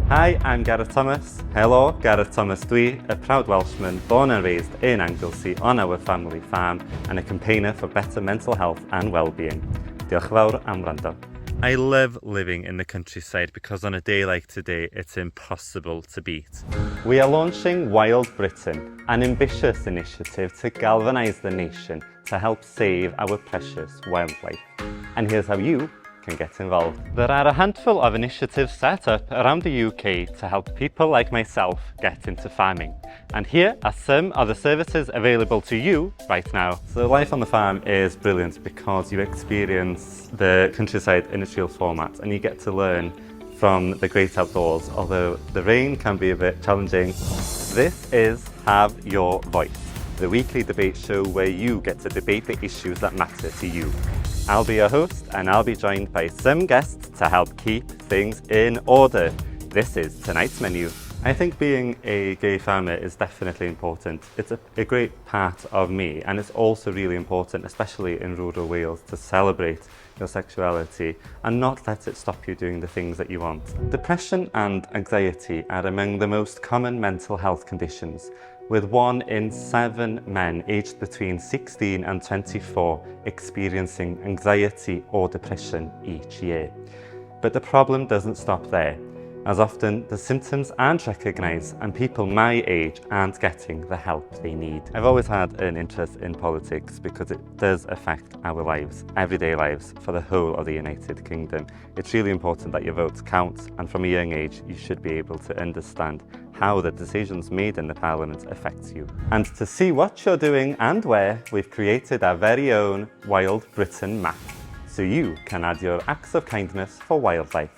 Hi, I'm Gareth Thomas. Hello, Gareth Thomas dwi, a proud Welshman born and raised in Anglesey on our family farm and a campaigner for better mental health and well-being. Diolch fawr am wrando. I love living in the countryside because on a day like today, it's impossible to beat. We are launching Wild Britain, an ambitious initiative to galvanise the nation to help save our precious wildlife. And here's how you can get involved. There are a handful of initiatives set up around the UK to help people like myself get into farming. And here are some of the services available to you right now. So life on the farm is brilliant because you experience the countryside in its real format and you get to learn from the great outdoors, although the rain can be a bit challenging. This is Have Your Voice, the weekly debate show where you get to debate the issues that matter to you. I'll be your host and I'll be joined by some guests to help keep things in order. This is tonight's menu. I think being a gay farmer is definitely important. It's a great part of me, and it's also really important, especially in rural Wales, to celebrate your sexuality and not let it stop you doing the things that you want. Depression and anxiety are among the most common mental health conditions, with 1 in 7 men aged between 16 and 24 experiencing anxiety or depression each year. But the problem doesn't stop there, as often the symptoms aren't recognised and people my age aren't getting the help they need. I've always had an interest in politics because it does affect our lives, everyday lives, for the whole of the United Kingdom. It's really important that your votes count, and from a young age you should be able to understand how the decisions made in the Parliament affect you. And to see what you're doing and where, we've created our very own Wild Britain map, so you can add your acts of kindness for wildlife.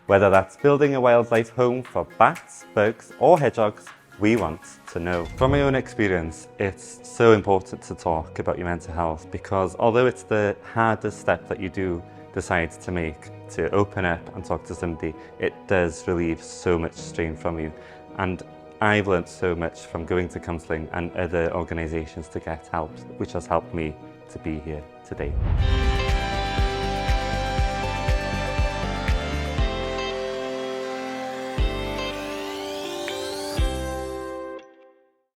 Whether that's building a wildlife home for bats, bugs or hedgehogs, we want to know. From my own experience, it's so important to talk about your mental health because although it's the hardest step that you do decide to make, to open up and talk to somebody, it does relieve so much strain from you. And I've learned so much from going to counselling and other organisations to get help, which has helped me to be here today.